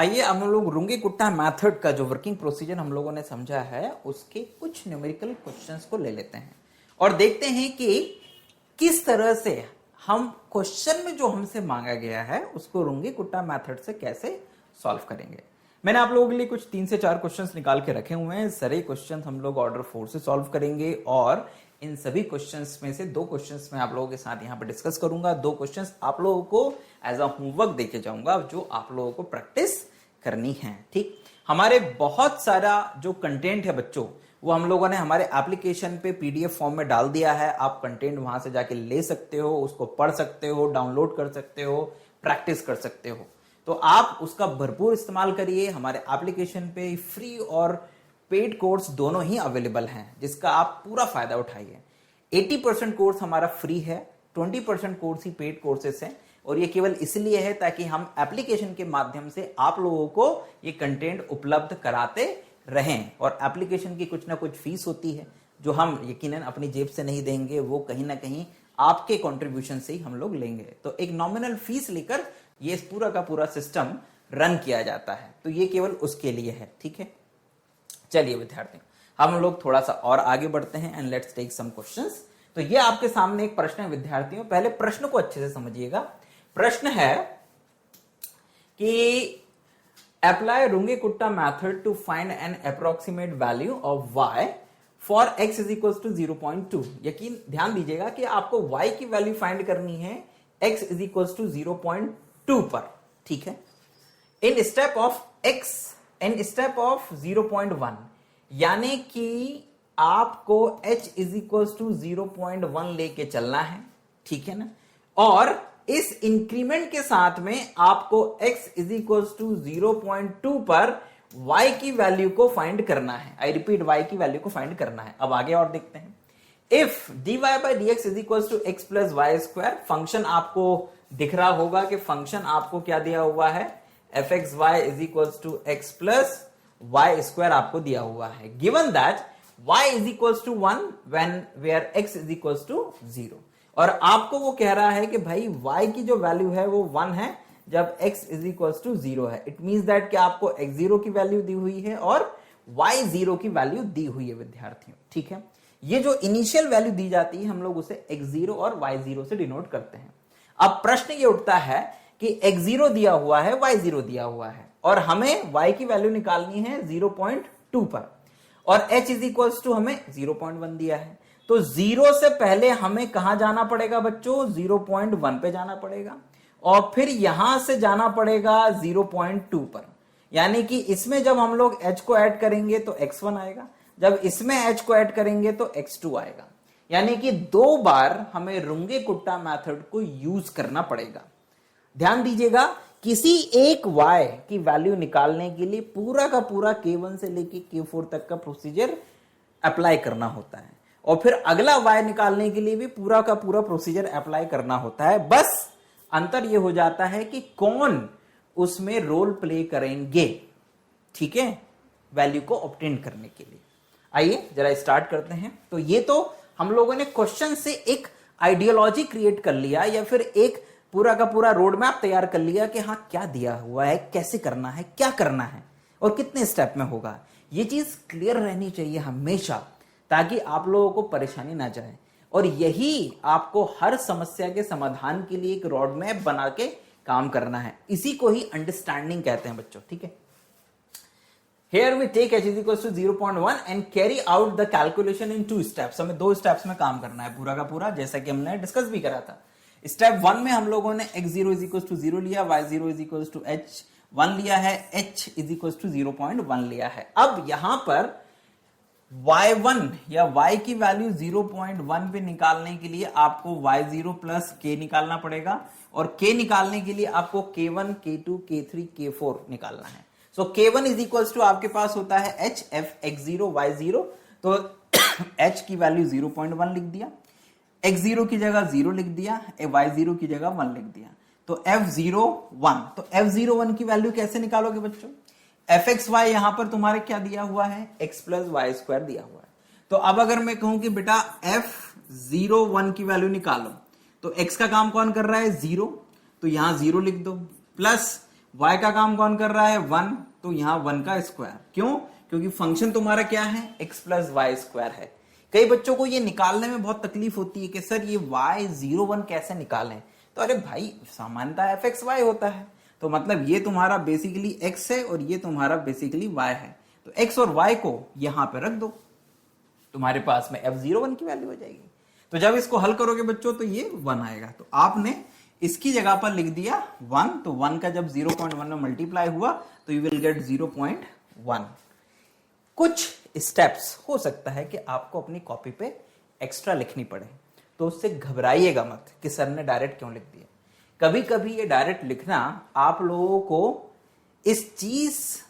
आइए अब हम लोग रुंगी-कुट्टा मेथड का जो वर्किंग प्रोसीजर हम लोगों ने समझा है उसके कुछ न्यूमेरिकल क्वेश्चंस को ले लेते हैं और देखते हैं कि किस तरह से हम क्वेश्चन में जो हमसे मांगा गया है उसको रुंगी-कुट्टा मेथड से कैसे सॉल्व करेंगे। मैंने आप लोगों के लिए कुछ 3 से 4 क्वेश्चंस निकाल के रखे हुए हैं। सारे क्वेश्चन हम लोग ऑर्डर 4 से सॉल्व करेंगे और इन सभी क्वेश्चंस में से 2 क्वेश्चंस मैं आप लोगों के साथ यहाँ पर डिस्कस करूंगा। 2 क्वेश्चंस आप लोगों को एज अ होमवर्क देके जाऊंगा जो आप लोगों को प्रैक्टिस करनी है। ठीक, हमारे बहुत सारा जो कंटेंट है बच्चों वो हम लोगों ने हमारे एप्लीकेशन पे पीडीएफ फॉर्म में डाल दिया है। आप कंटेंट वहां से जाके ले सकते हो, उसको पढ़ सकते हो, डाउनलोड कर सकते हो, प्रैक्टिस कर सकते हो। तो आप उसका भरपूर इस्तेमाल करिए। हमारे एप्लीकेशन पे फ्री और पेड कोर्स दोनों ही अवेलेबल हैं जिसका आप पूरा फायदा उठाइए। 80% कोर्स हमारा फ्री है, 20% कोर्स ही पेड कोर्सेस हैं और ये केवल इसलिए है ताकि हम एप्लीकेशन के माध्यम से आप लोगों को ये कंटेंट उपलब्ध कराते रहें। और एप्लीकेशन की कुछ ना कुछ फीस होती है जो हम यकीनन अपनी जेब से नहीं देंगे, वो कहीं ना कहीं आपके कंट्रीब्यूशन से ही हम लोग लेंगे। तो एक नॉमिनल फीस लेकर ये पूरा का पूरा सिस्टम रन किया जाता है, तो ये केवल उसके लिए है। ठीक है, चलिए विद्यार्थियों हम लोग थोड़ा सा और आगे बढ़ते हैं and let's take some questions. तो ये आपके सामने एक प्रश्न है विद्यार्थियों, पहले प्रश्न को अच्छे से समझिएगा। प्रश्न है कि apply Runge Kutta method to find an approximate value of y for x is equal to 0.2। यकीन ध्यान दीजिएगा कि आपको y की वैल्यू फाइंड करनी है x इज इक्वल टू 0.2 पर। ठीक है, in step of x in step of 0.1, यानी कि आपको h इज इक्वल टू 0.1 लेके चलना है। ठीक है ना, और इस इंक्रीमेंट के साथ में आपको x इज इक्वल टू 0.2 पर y की वैल्यू को फाइंड करना है। आई रिपीट, y की वैल्यू को फाइंड करना है। अब आगे और देखते हैं। If dy by dx is equal to x plus y square, function आपको दिख रहा होगा कि फंक्शन आपको क्या दिया हुआ है, fxy is equal to x plus y square आपको दिया हुआ है। Given that y is equal to 1 when where x is equal to 0, और आपको वो कह रहा है कि भाई y की जो वैल्यू है वो 1 है जब x इज इक्वल टू 0 है। इट मींस दैट कि आपको x0 की वैल्यू दी हुई है और y0 की वैल्यू दी हुई है विद्यार्थियों। ठीक है, ये जो इनिशियल वैल्यू दी जाती है हम लोग उसे x0 और y0 से डिनोट करते हैं। अब प्रश्न ये उठता है कि x0 दिया हुआ है, y0 दिया हुआ है और हमें y की वैल्यू निकालनी है 0.2 पर और h इज इक्वल टू हमें 0.1 दिया है। तो 0 से पहले हमें कहां जाना पड़ेगा बच्चों, 0.1 पे जाना पड़ेगा और फिर यहां से जाना पड़ेगा 0.2 पर। यानी कि इसमें जब हम लोग h को ऐड करेंगे तो x1 आएगा, जब इसमें h को ऐड करेंगे तो x2 आएगा। यानी कि 2 बार हमें रुंगी-कुट्टा मेथड को यूज करना पड़ेगा। ध्यान दीजिएगा, किसी एक y की वैल्यू निकालने के लिए पूरा का पूरा k1 से लेके k4 तक का प्रोसीजर अप्लाई करना होता है और फिर अगला y निकालने के लिए भी पूरा का पूरा प्रोसीजर अप्लाई करना होता है। बस अंतर यह हो जाता है कि कौन उसमें रोल प्ले करेंगे। ठीक है, वैल्यू को ऑब्टेन करने के लिए। आइए जरा स्टार्ट करते हैं। तो ये तो हम लोगों ने क्वेश्चन से एक आइडियोलॉजी क्रिएट कर लिया या फिर एक पूरा का पूरा रोड मैप तैयार कर लिया कि हाँ क्या दिया हुआ है, कैसे करना है, क्या करना है और कितने स्टेप में होगा। ये चीज क्लियर रहनी चाहिए हमेशा ताकि आप लोगों को परेशानी ना जाए और यही आपको हर समस्या के समाधान के लिए एक रोड मैप बना के काम करना है। इसी को ही अंडरस्टैंडिंग कहते हैं बच्चों। ठीक है, here we take h is equals to 0.1 and carry out the calculation in 2 steps। हमें 2 स्टेप्स में काम करना है पूरा का पूरा, जैसा कि हमने डिस्कस भी करा था। स्टेप 1 में हम लोगों ने x0 इज इक्वल टू 0 लिया, y0 is equal to h1 लिया है, h इज इक्वल टू 0.1 लिया है। अब यहां पर y1 या y की वैल्यू 0.1 पे निकालने के लिए आपको y0 प्लस k निकालना पड़ेगा और k निकालने के लिए आपको k1, k2, k3, k4 निकालना है। सो k1 इज इक्वल टू आपके पास होता है h f x0 y0, तो h की वैल्यू 0.1 लिख दिया, x0 की जगह 0 लिख दिया, y0 की जगह 1 लिख दिया। तो f01, तो f01 की वैल्यू कैसे निकालोगे बच्चों? fxy यहां पर तुम्हारे क्या दिया हुआ है? x प्लस वाई स्क्वायर दिया हुआ है। तो अब अगर मैं कहूं कि बेटा f01 की वैल्यू निकालो, तो x का काम कौन कर रहा है? 0, तो यहां 0 लिख दो, प्लस y का काम कौन कर रहा है? 1, तो यहां 1 का स्क्वायर। क्यों? क्योंकि फंक्शन तुम्हारा क्या है? x प्लस वाई स्क्वायर है। कई बच्चों को ये निकालने में बहुत तकलीफ होती है कि सर ये y01 कैसे निकालें? तो अरे भाई सामान्यतः fxy होता है, तो मतलब ये तुम्हारा बेसिकली x है और ये तुम्हारा बेसिकली y है, तो x और y को यहां पे रख दो, तुम्हारे पास में f01 की वैल्यू हो जाएगी। तो जब इसको हल करोगे बच्चों तो ये 1 आएगा, तो आपने इसकी जगह पर लिख दिया 1, तो 1 का जब 0.1 में मल्टीप्लाई हुआ तो यू विल गेट 0.1। कुछ स्टेप्स हो सकता है कि आपको अपनी कॉपी पे एक्स्ट्रा लिखनी पड़े, तो उससे घबराइएगा मत कि सर ने डायरेक्ट क्यों लिख दिया। कभी कभी ये डायरेक्ट लिखना आप लोगों को इस चीज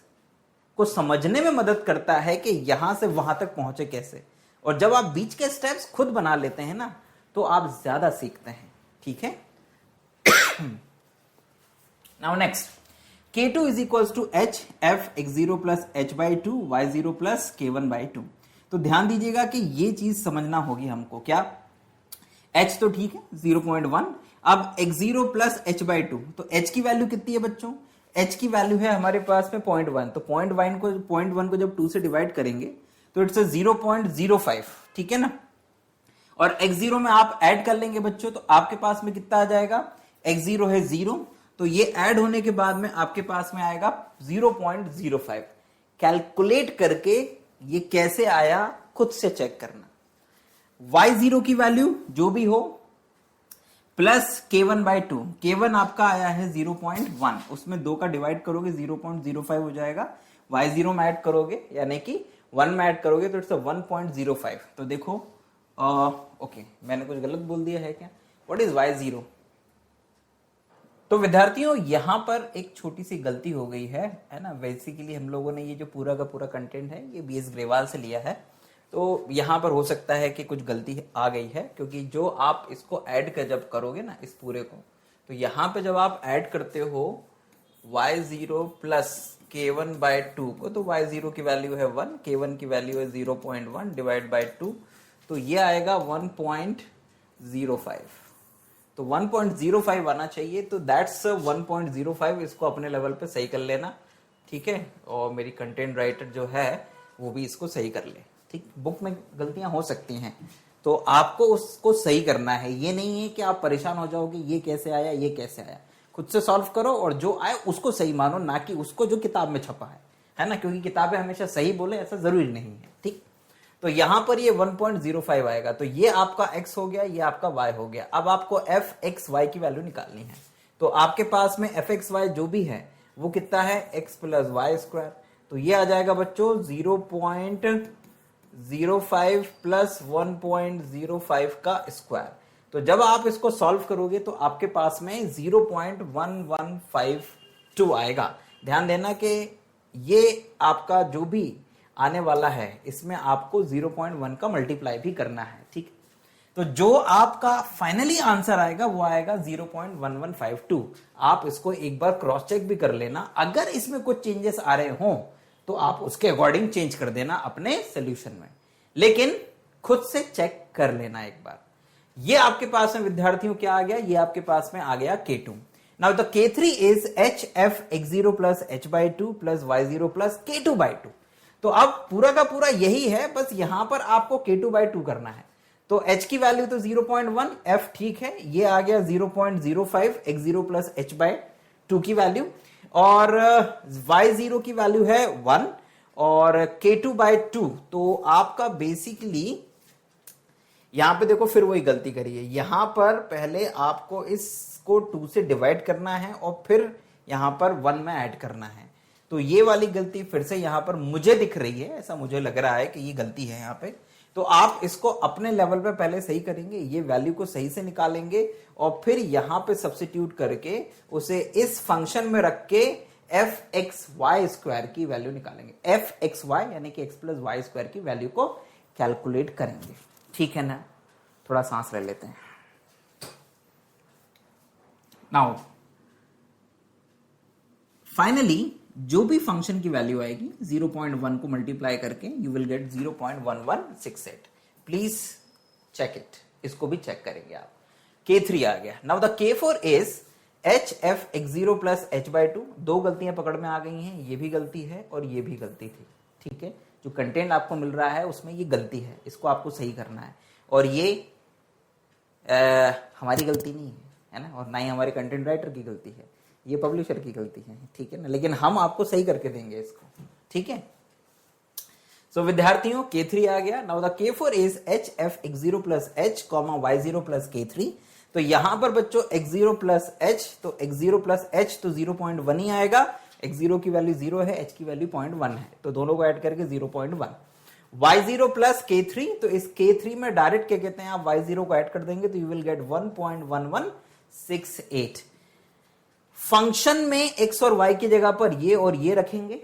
को समझने में मदद करता है कि यहां से वहां तक पहुंचे कैसे, और जब आप बीच के स्टेप्स खुद बना लेते हैं ना तो आप ज्यादा सीखते हैं। ठीक है, now next, k2 is equals to h f x0 plus h by 2 y0 plus k1 by 2। तो ध्यान दीजिएगा कि ये चीज समझना होगी हमको। क्या? h तो ठीक है 0.1, अब x0 plus h by 2, तो h की वैल्यू कितनी है बच्चों? h की वैल्यू है हमारे पास में 0.1, तो 0.1 को जब 2 से डिवाइड करेंगे तो इट्स 0.05, ठीक है ना। और x0 में आप ऐड कर लेंगे बच्चों, तो आपके पास में कितना आ जाएगा? x0 है 0, तो ये ऐड होने के बाद में आपके पास में आएगा 0.05। कैलकुलेट करके ये कैसे आया खुद से चेक करना। y0 की वैल्यू जो भी हो प्लस k1 बाई 2, k1 आपका आया है 0.1, उसमें 2 का डिवाइड करोगे 0.05 हो जाएगा, y0 में ऐड करोगे यानी कि 1 में ऐड करोगे तो इट्स 1.05। तो देखो ओके मैंने कुछ गलत बोल दिया है क्या? What is y0? तो विद्यार्थियों यहां पर एक छोटी सी गलती हो गई है ना। बेसिकली हम लोगों ने ये जो पूरा का पूरा कंटेंट है ये BS ग्रेवाल से लिया है, तो यहां पर हो सकता है कि कुछ गलती आ गई है, क्योंकि जो आप इसको ऐड कर जब करोगे ना इस पूरे को, तो यहां पे जब आप ऐड करते हो y0 प्लस k1 बाय 2 को, तो y0 की वैल्यू है 1, k1 की वैल्यू है 0.1 डिवाइड बाय 2, तो ये आएगा 1.05। तो 1.05 आना चाहिए, तो दैट्स 1.05। इसको अपने लेवल पे सही कर लेना, ठीक है। और मेरी कंटेंट राइटर जो है वो भी इसको सही कर ले, ठीक। बुक में गलतियां हो सकती हैं, तो आपको उसको सही करना है। ये नहीं है कि आप परेशान हो जाओगे ये कैसे आया ये कैसे आया। खुद से सॉल्व करो और जो आए उसको सही मानो, ना कि उसको जो किताब में छपा है ना, क्योंकि किताबें हमेशा सही बोले ऐसा जरूरी नहीं है, ठीक। तो यहां पर ये 1.05 आएगा, तो ये आपका x हो गया, ये आपका y हो गया। अब आपको fxy की वैल्यू निकालनी है, तो आपके पास में fxy जो भी है वो कितना है? x plus y square. तो ये आ जाएगा बच्चों 0.05 प्लस 1.05 का स्क्वायर। तो जब आप इसको सॉल्व करोगे तो आपके पास में 0.1152 आएगा। ध्यान देना कि ये आपका जो भी आने वाला है इसमें आपको 0.1 का मल्टीप्लाई भी करना है, ठीक। तो जो आपका फाइनली आंसर आएगा वो आएगा 0.1152। आप इसको एक बार क्रॉस चेक भी कर लेना, अगर इसमें कुछ चेंजेस आ रहे हों तो आप उसके अकॉर्डिंग चेंज कर देना अपने सोल्यूशन में, लेकिन खुद से चेक कर लेना एक बार। ये आपके पास में विद्यार्थियों क्या आ गया? ये आपके पास में आ गया K2। Now the K3 is HF x0 plus h by 2 plus y0 plus K2 by 2। तो अब पूरा का पूरा यही है, बस यहां पर आपको K2 by 2 करना है। तो h की वैल्यू तो 0.1, f ठीक है, ये आ गया 0.05 x0 प्लस h by 2 की वैल्यू, और y0 की वैल्यू है 1 और K2 by 2। तो आपका बेसिकली यहां पे देखो फिर वही गलती करिए, यहां पर पहले आपको इसको 2 से डिवाइड करना है और फिर यहां पर 1 में ऐड करना है। तो ये वाली गलती फिर से यहां पर मुझे दिख रही है, ऐसा मुझे लग रहा है कि ये गलती है यहां पे। तो आप इसको अपने लेवल पे पहले सही करेंगे, ये वैल्यू को सही से निकालेंगे और फिर यहां पे सब्स्टिट्यूट करके उसे इस फंक्शन में रख के fxy स्क्वायर की वैल्यू निकालेंगे। fxy यानी कि x प्लस वाई स्क्वायर की वैल्यू को कैलकुलेट करेंगे, ठीक है ना। थोड़ा सांस ले लेते हैं। नाउ फाइनली जो भी फंक्शन की वैल्यू आएगी 0.1 को मल्टीप्लाई करके you will get 0.1168। Please check it, इसको भी चेक करेंगे आप। K3 आ गया। Now the K4 is HFX0 plus H/2। दो गलतियां पकड़ में आ गई हैं, ये भी गलती है और ये भी गलती थी, ठीक है। जो कंटेंट आपको मिल रहा है उसमें ये गलती है, इसको आपको सही करना है। और ये हमारी गलती नहीं है ना, और ना ही हमारे कंटेंट राइटर की गलती है, ये पब्लिशर की गलती है, ठीक है ना। लेकिन हम आपको सही करके देंगे इसको, ठीक है। सो विद्यार्थियों K3 आ गया। Now the K4 is HFX0 plus H comma Y0 plus K3। तो यहां पर बच्चों x0 प्लस h, तो x0 प्लस h तो 0.1 ही आएगा। x0 की वैल्यू 0 है, h की वैल्यू 0.1 है, तो दोनों को ऐड करके 0.1। y0 प्लस K3, तो इस K3 में डायरेक्ट क्या कहते हैं, आप y0 को ऐड कर देंगे तो यू विल गेट 1.1168। फंक्शन में x और y की जगह पर ये और ये रखेंगे,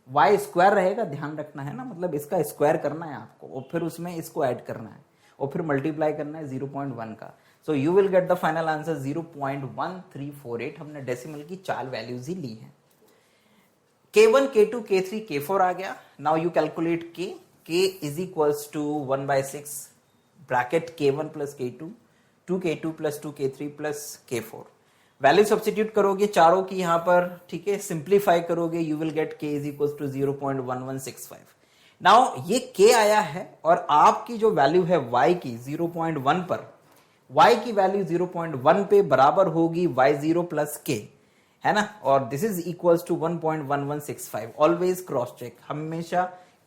y स्क्वायर रहेगा, ध्यान रखना है ना, मतलब इसका स्क्वायर करना है आपको और फिर उसमें इसको ऐड करना है और फिर मल्टीप्लाई करना है 0.1 का। So you will get the final answer 0.1348। हमने डेसिमल की 4 वैल्यूज ही ली हैं। K1, K2, K3, K4 आ गया। Now you calculate K is equals to 1/6 bracket K1 plus K2, 2K2 plus 2K3 plus K4। Value substitute करोगे चारों की यहां पर, ठीक है, सिंप्लीफाई करोगे, you will get K is equals to 0.1165। Now ये K आया है और आपकी जो वैल्यू है y की 0.1 पर, y की वैल्यू 0.1 पे बराबर होगी y0 प्लस k, है ना, और this is equals to 1.1165। Always cross check, हमेशा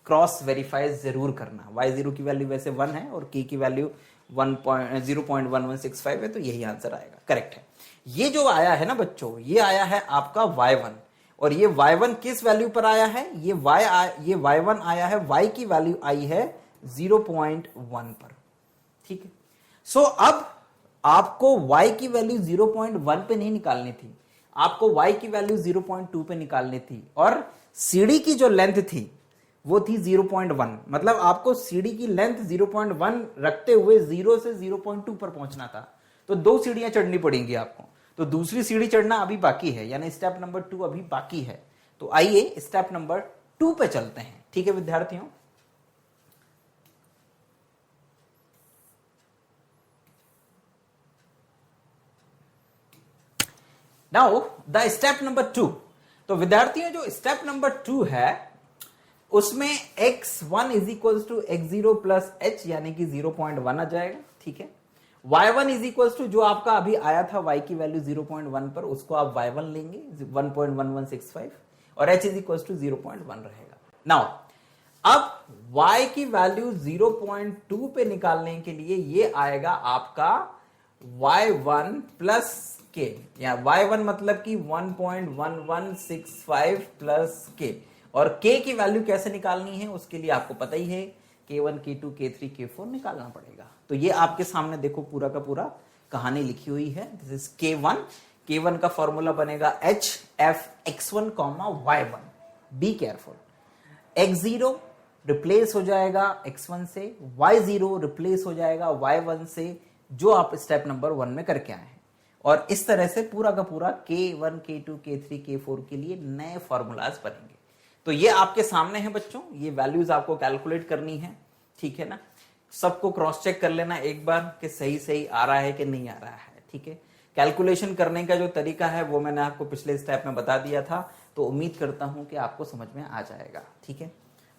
क्रॉस वेरीफाई जरूर करना। y0 की वैल्यू वैसे 1 है और k की वैल्यू 0.1165 है, तो यही आंसर आएगा, करेक्ट है। ये जो आया है ना बच्चों, ये आया है आपका y1, और ये y1 किस वैल्यू पर आया है, ये y1 आया है, y की वैल्यू आई है 0.1 पर, ठीक है। सो अब आपको y की वैल्यू 0.1 पे नहीं निकालनी थी, आपको y की वैल्यू 0.2 पे निकालनी थी, और सीढ़ी की जो लेंथ थी वो थी 0.1, मतलब आपको सीढ़ी की लेंथ 0.1 रखते हुए 0 से 0.2 पर पहुंचना था। तो 2 सीढ़ियां चढ़नी पड़ेंगी आपको, तो दूसरी सीढ़ी चढ़ना अभी बाकी है, यानी स्टेप नंबर 2 अभी बाकी है। तो आइए स्टेप नंबर 2 पे चलते हैं, ठीक है विद्यार्थियों। Now the step number 2। तो विद्यार्थियों जो स्टेप नंबर 2 है उसमें x1 is equal to x0 plus h, यानी कि 0.1 आ जाएगा, ठीक है। y1 इज इक्वल टू जो आपका अभी आया था y की वैल्यू 0.1 पर, उसको आप y1 लेंगे 1.1165, और h इज इक्वल टू 0.1 रहेगा। नाउ अब y की वैल्यू 0.2 पे निकालने के लिए ये आएगा आपका y1 प्लस k, या y1 मतलब कि 1.1165 प्लस k, और k की वैल्यू कैसे निकालनी है उसके लिए आपको पता ही है, K1, K2, K3, K4 निकालना पड़ेगा। तो ये आपके सामने देखो पूरा का पूरा कहानी लिखी हुई है। दिस इज K1 का फॉर्मूला बनेगा HFX1, Y1। Be careful, x0 replace हो जाएगा x1 से, y0 रिप्लेस हो जाएगा y1 से, जो आप स्टेप नंबर 1 में करके आए हैं। और इस तरह से पूरा का पूरा K1, K2, K3, K4 के लिए नए फॉर्मूलाज बनेंगे। तो ये आपके सामने है बच्चों, ये वैल्यूज आपको कैलकुलेट करनी है, ठीक है ना। सबको क्रॉस चेक कर लेना एक बार कि सही सही आ रहा है कि नहीं आ रहा है, ठीक है। कैलकुलेशन करने का जो तरीका है वो मैंने आपको पिछले स्टेप में बता दिया था, तो उम्मीद करता हूं कि आपको समझ में आ जाएगा, ठीक है।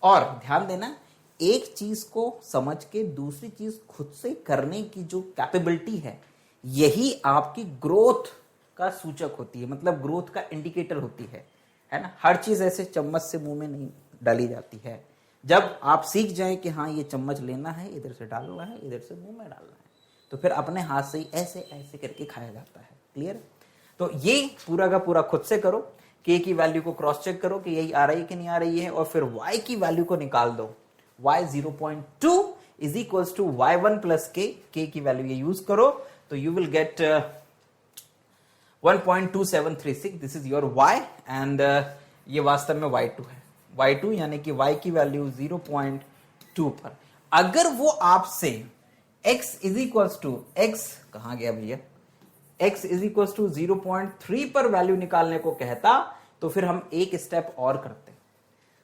और ध्यान देना, एक चीज को समझ के दूसरी चीज खुद से करने की जो कैपेबिलिटी है, यही आपकी ग्रोथ का सूचक होती है, मतलब ग्रोथ का इंडिकेटर होती है ना। हर चीज ऐसे चम्मच से मुंह में नहीं डाली जाती है। जब आप सीख जाएं कि हाँ ये चम्मच लेना है, इधर से डालना है, इधर से मुंह में डालना है, तो फिर अपने हाथ से ही ऐसे ऐसे करके खाया जाता है, क्लियर। तो ये पूरा का पूरा खुद से करो, k की वैल्यू को क्रॉस चेक करो कि यही आ रही है कि नहीं आ रही है, और फिर y की वैल्यू को निकाल दो। y 0.2 is equals to y1 plus k की वैल्यू ये यूज करो, तो you will get 1.2736। This is your y, and ये वास्तव में y2 है, y2 यानी कि y की वैल्यू 0.2 पर। अगर वो आपसे x is equals to x, कहां गया भैया, x इज इक्वल्स टू 0.3 पर वैल्यू निकालने को कहता, तो फिर हम एक स्टेप और करते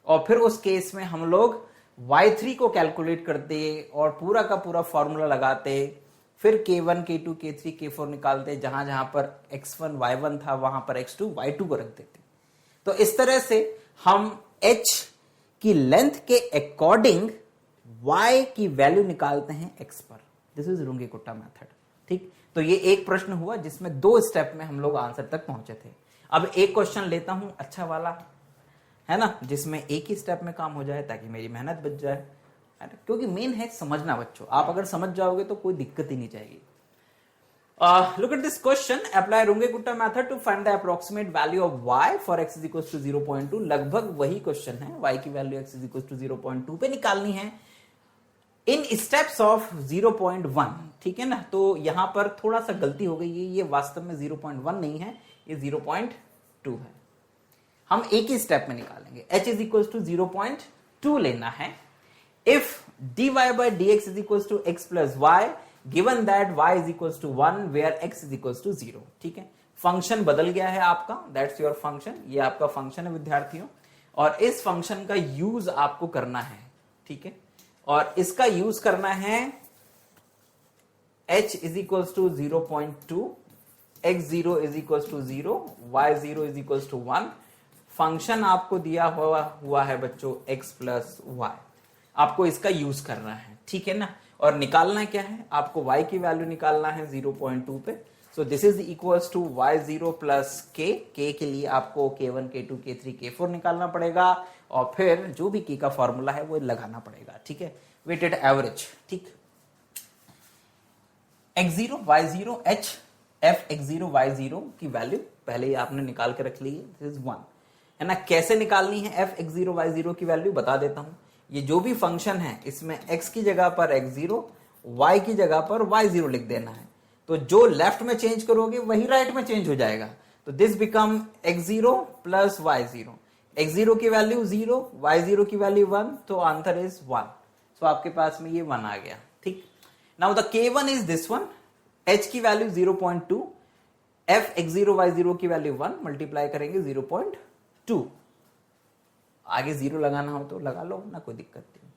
और फिर उस केस में हम लोग y3 को कैलकुलेट करते और पूरा का पूरा फॉर्मूला लगाते, फिर k1 k2 k3 k4 निकालते, जहां जहां पर x1 y1 था वहां पर x2 y2 को रख देते। तो इस तरह से हम h की लेंथ के अकॉर्डिंग y की वैल्यू निकालते हैं x पर। This is Runge Kutta method. ठीक, तो ये एक प्रश्न हुआ जिसमें 2 स्टेप में हम लोग आंसर तक पहुंचे थे। अब एक क्वेश्चन लेता हूं अच्छा वाला, है ना, जिसमें एक ही स्टेप में काम हो जाए ताकि मेरी मेहनत बच जाए, है ना? क्योंकि मेन है समझना बच्चों, आप अगर समझ जाओगे तो कोई दिक्कत ही नहीं जाएगी। Look at this question, apply Runge Kutta method to find the approximate value of y for x is equal to 0.2। लगभग वही क्वेश्चन है, y की value x is equal to 0.2 पे निकालनी है इन स्टेप्स ऑफ 0.1। ठीक है ना, तो यहां पर थोड़ा सा गलती हो गई है, ये वास्तव में 0.1 नहीं है, ये 0.2 है। हम एक ही स्टेप में निकालेंगे। h इज इक्वल टू 0.2 लेना है। If dy by dx is equal to x plus y given that y is equal to 1 where x is equal to 0। ठीक है, फंक्शन बदल गया है आपका, दैट्स योर फंक्शन, ये आपका फंक्शन है विद्यार्थियों, और इस फंक्शन का यूज आपको करना है। ठीक है, और इसका यूज करना है h is equal to 0.2, x0 is equal to 0, y0 is equal to 1। Function आपको दिया हुआ है बच्चों x प्लस वाई, आपको इसका यूज करना है। ठीक है ना, और निकालना क्या है, आपको y की वैल्यू निकालना है 0.2 पे। So this is equals to y0 plus k के लिए आपको k1 k2 k3 k4 निकालना पड़ेगा, और फिर जो भी k का फॉर्मूला है वो लगाना पड़ेगा। ठीक है, वेटेड एवरेज। ठीक, x0 y0 h f x0 y0 की वैल्यू पहले ही आपने निकाल के रख ली है, दिस इज 1, है ना। कैसे निकालनी है f x0 y0 की वैल्यू बता देता हूं। ये जो भी फंक्शन है इसमें x की जगह पर x0, y की जगह पर y0 लिख देना है। तो जो लेफ्ट में चेंज करोगे वही राइट में चेंज हो जाएगा। तो this become x0 plus y0, x0 की वैल्यू 0, y0 की वैल्यू 1, तो आंसर इज 1। सो आपके पास में ये 1 आ गया। ठीक, now the k1 is this one, h की वैल्यू 0.2, f x0 y0 की वैल्यू 1, मल्टीप्लाई करेंगे 0.2, आगे 0 लगाना हो तो लगा लो ना, कोई दिक्कत नहीं।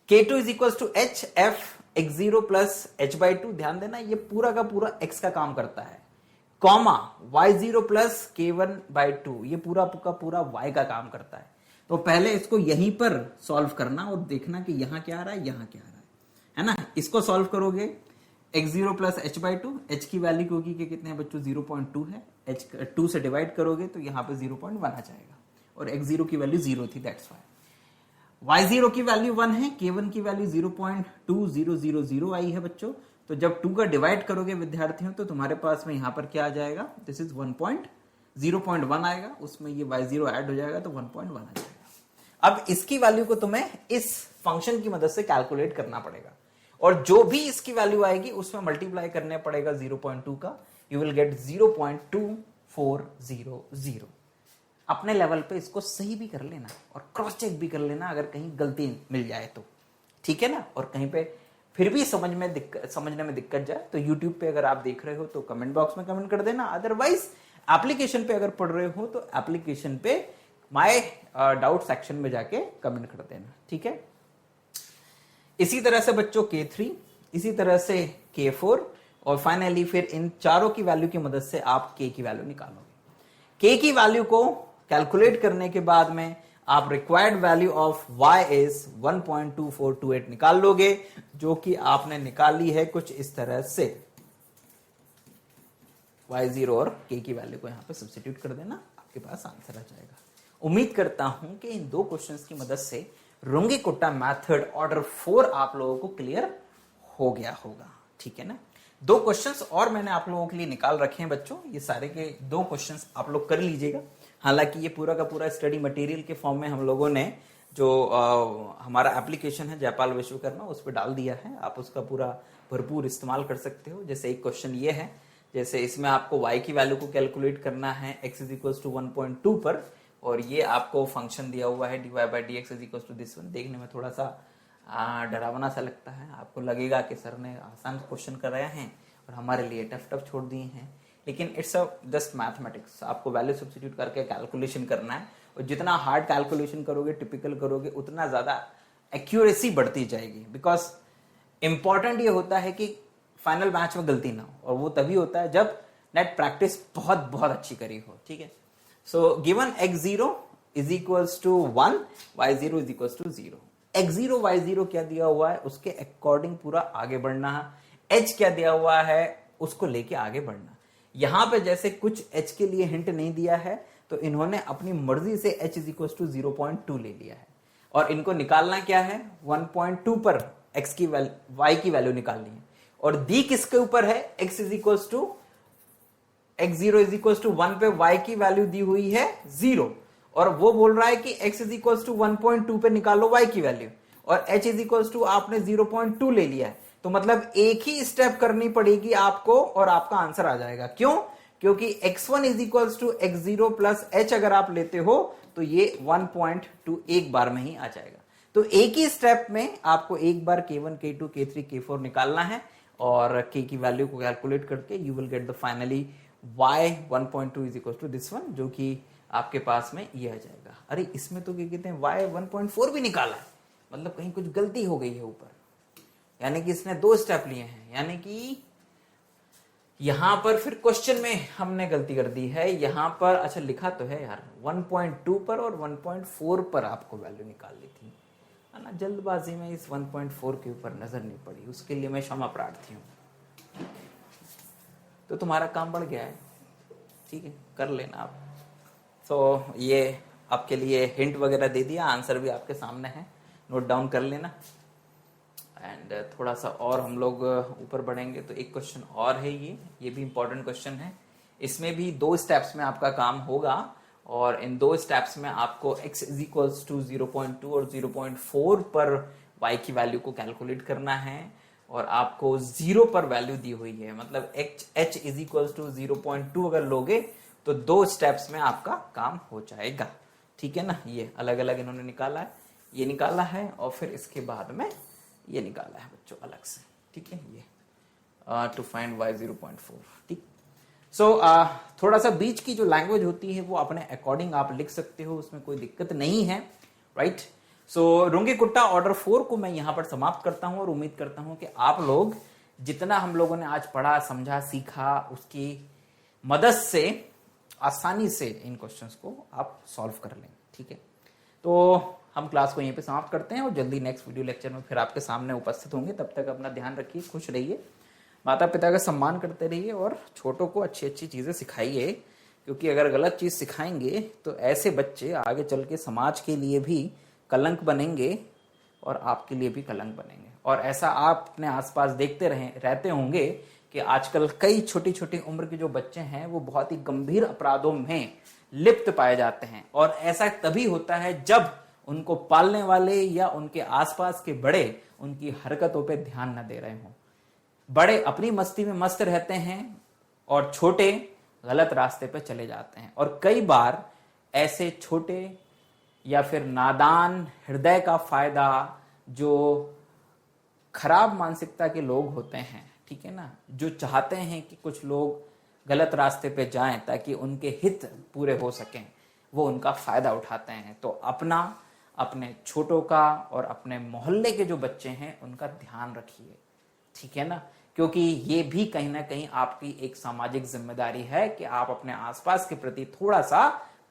k2 is equal to h f x0 plus h/2, ध्यान देना ये पूरा का पूरा x का काम करता है, कॉमा y0 प्लस k1/2, ये पूरा का पूरा y का काम करता है। तो पहले इसको यहीं पर सॉल्व करना और देखना कि यहां क्या आ रहा है, यहां क्या आ रहा है ना। इसको सॉल्व करोगे x0 प्लस h/2, h की वैल्यू क्योंकि कितने हैं बच्चों 0.2 है, h 2 से डिवाइड करोगे तो यहां पे 0.1 आ जाएगा, और x0 की वैल्यू 0 थी, दैट्स वाई। y0 की वैल्यू 1 है, k1 की वैल्यू 0.2000 आई है बच्चों। तो जब 2 का डिवाइड करोगे विद्यार्थियों तो तुम्हारे पास में यहां पर क्या आ जाएगा, दिस इज 0.1 आएगा, उसमें ये y0 ऐड हो जाएगा तो 1.1 आ जाएगा। अब इसकी वैल्यू को तुम्हें इस फंक्शन की मदद से कैलकुलेट करना पड़ेगा, और जो भी इसकी वैल्यू आएगी उसमें मल्टीप्लाई करने पड़ेगा 0.2 का, यू विल गेट 0.2400। अपने लेवल पे इसको सही भी कर लेना और क्रॉस चेक भी कर लेना अगर कहीं गलती मिल जाए तो, ठीक है ना। और कहीं पे फिर भी समझने में दिक्कत जाए तो यूट्यूब पे अगर आप देख रहे हो तो कमेंट बॉक्स में कमेंट कर देना, अदरवाइज एप्लीकेशन पे अगर पढ़ रहे हो तो एप्लीकेशन पे माय डाउट सेक्शन में जाके कमेंट कर देना, ठीक है। इसी तरह से बच्चों K3, इसी तरह से K4, और फाइनली फिर इन चारों की वैल्यू की मदद से आप K की वैल्यू निकालोगे। K की वैल्यू को कैलकुलेट करने के बाद में आप required value of y is 1.2428 निकाल लोगे, जो कि आपने निकाली है कुछ इस तरह से। y0 और k की वैल्यू को यहां पे सब्स्टिट्यूट कर देना, आपके पास आंसर आ जाएगा। उम्मीद करता हूं कि इन दो क्वेश्चंस की मदद से रुंगे-कुट्टा मेथड ऑर्डर 4 आप लोगों को क्लियर हो गया होगा, ठीक है ना। दो क्वेश्चंस और मैंने आप लोगों के लिए निकाल रखे हैं बच्चों, ये सारे के दो क्वेश्चंस आप लोग कर लीजिएगा। हालांकि ये पूरा का पूरा स्टडी मटेरियल के फॉर्म में हम लोगों ने जो हमारा एप्लीकेशन है जयपाल विश्वकर्मा उस पर डाल दिया है, आप उसका पूरा भरपूर इस्तेमाल कर सकते हो। जैसे एक क्वेश्चन ये है, जैसे इसमें आपको y की वैल्यू को कैलकुलेट करना है x इज इक्वल टू 1.2 पर, और ये आपको फंक्शन दिया हुआ है dy by d x is equal to this one. देखने में थोड़ा सा डरावना सा लगता है, आपको लगेगा कि सर ने आसान क्वेश्चन कराया है और हमारे लिए टफ छोड़ दिए हैं, लेकिन इट्स अ जस्ट मैथमेटिक्स, आपको वैल्यू सब्स्टिट्यूट करके कैलकुलेशन करना है, और जितना हार्ड कैलकुलेशन करोगे, टिपिकल करोगे, उतना ज्यादा एक्यूरेसी बढ़ती जाएगी। बिकॉज इंपॉर्टेंट ये होता है कि फाइनल मैच में गलती ना हो, और वो तभी होता है जब नेट प्रैक्टिस बहुत बहुत अच्छी करी हो। ठीक है, so given x0 is equals to 1, y0 is equals to 0। x0 y0 क्या दिया हुआ है उसके अकॉर्डिंग पूरा आगे बढ़ना है, h क्या दिया हुआ है उसको लेके आगे बढ़ना। यहां पे जैसे कुछ h के लिए हिंट नहीं दिया है, तो इन्होंने अपनी मर्जी से h इज इक्वल्स टू 0.2 ले लिया है, और इनको निकालना क्या है, 1.2 पर x की y की वैल्यू निकालनी है, और दी किसके ऊपर है, x is equals to x0 is equals to 1 पे y की वैल्यू दी हुई है 0, और वो बोल रहा है कि x इज इक्वल्स टू 1.2 पे निकालो y की वैल्यू, और h इज इक्वल्स टू आपने 0.2 ले लिया है, तो मतलब एक ही स्टेप करनी पड़ेगी आपको और आपका आंसर आ जाएगा। क्यों? क्योंकि x1 is equals to x0 plus h अगर आप लेते हो तो ये 1.2 एक बार में ही आ जाएगा। तो एक ही स्टेप में आपको एक बार k1 k2 k3 k4 निकालना है, और k की वैल्यू को कैलकुलेट करके you will get the finally y 1.2 is equal to this one, जो कि आपके पास में ये आ जाएगा। अरे इसमें तो क्या कहते हैं y 1.4 भी निकाला है, मतलब कहीं कुछ गलती हो गई है ऊपर, यानी कि इसने 2 स्टेप लिए हैं, यानी कि यहां पर फिर क्वेश्चन में हमने गलती कर दी है। यहां पर अच्छा लिखा तो है यार 1.2 पर और 1.4 पर आपको वैल्यू निकालनी थी, है ना, जल्दबाजी में इस 1.4 के ऊपर नजर नहीं पड़ी, उसके लिए मैं क्षमा प्रार्थी हूं। तो तुम्हारा काम बढ़ गया है, ठीक है, कर लेना आप। तो ये आपके लिए हिंट वगैरह दे दिया, आंसर भी आपके सामने है, नोट डाउन कर लेना। एंड थोड़ा सा और हम लोग ऊपर बढ़ेंगे तो एक क्वेश्चन और है, ये भी इंपॉर्टेंट क्वेश्चन है। इसमें भी 2 स्टेप्स में आपका काम होगा, और इन 2 स्टेप्स में आपको x इज इक्वल्स टू 0.2 और 0.4 पर y की वैल्यू को कैलकुलेट करना है, और आपको 0 पर वैल्यू दी हुई है, मतलब h इज इक्वल्स टू 0.2 अगर लोगे तो 2 स्टेप्स में आपका काम हो जाएगा। ठीक है ना, ये अलग अलग इन्होंने निकाला है, ये निकाला है, और फिर इसके बाद में ये निकाला है बच्चों अलग से। ठीक है, ये टू फाइंड y 0.4। ठीक, सो थोड़ा सा बीच की जो लैंग्वेज होती है वो अपने अकॉर्डिंग आप लिख सकते हो, उसमें कोई दिक्कत नहीं है, राइट। सो रुंगी कुट्टा ऑर्डर 4 को मैं यहां पर समाप्त करता हूं, और उम्मीद करता हूं कि आप लोग जितना हम लोगों ने आज पढ़ा, समझा, सीखा, उसकी मदद से आसानी से इन क्वेश्चंस को आप सॉल्व कर लेंगे। ठीक है, तो हम क्लास को यहीं पे समाप्त करते हैं, और जल्दी नेक्स्ट वीडियो लेक्चर में फिर आपके सामने उपस्थित होंगे। तब तक अपना ध्यान रखिए, खुश रहिए, माता पिता का सम्मान करते रहिए, और छोटों को अच्छी अच्छी चीजें सिखाइए, क्योंकि अगर गलत चीज सिखाएंगे तो ऐसे बच्चे आगे चल के समाज के लिए भी कलंक बनेंगे, और आपके लिए भी कलंक बनेंगे। और ऐसा आप अपने आसपास देखते रहते होंगे कि आजकल कई छोटी छोटी उम्र के जो बच्चे हैं वो बहुत ही गंभीर अपराधों में लिप्त पाए जाते हैं, और ऐसा तभी होता है जब उनको पालने वाले या उनके आसपास के बड़े उनकी हरकतों पे ध्यान न दे रहे हों। बड़े अपनी मस्ती में मस्त रहते हैं और छोटे गलत रास्ते पे चले जाते हैं, और कई बार ऐसे छोटे या फिर नादान हृदय का फायदा जो खराब मानसिकता के लोग होते हैं, ठीक है ना, जो चाहते हैं कि कुछ लोग गलत रास्ते पे जाएं ताकि उनके हित पूरे हो सकें, वो उनका फायदा उठाते हैं। तो अपने छोटों का और अपने मोहल्ले के जो बच्चे हैं उनका ध्यान रखिए, ठीक है ना, क्योंकि ये भी कहीं ना कहीं आपकी एक सामाजिक जिम्मेदारी है कि आप अपने आसपास के प्रति थोड़ा सा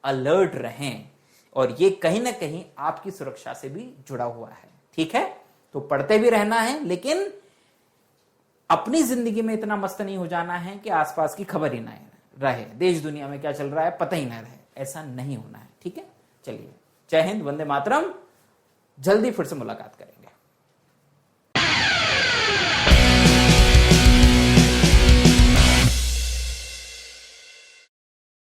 अलर्ट रहें, और ये कहीं ना कहीं आपकी सुरक्षा से भी जुड़ा हुआ है। ठीक है, तो पढ़ते भी रहना है, लेकिन अपनी जिंदगी में इतना मस्त नहीं हो जाना है कि आसपास की खबर ही ना रहे, देश दुनिया में क्या चल रहा है पता ही ना रहे, ऐसा नहीं होना है। ठीक है, चलिए, जय हिंद, वंदे मातरम, जल्दी फिर से मुलाकात करेंगे।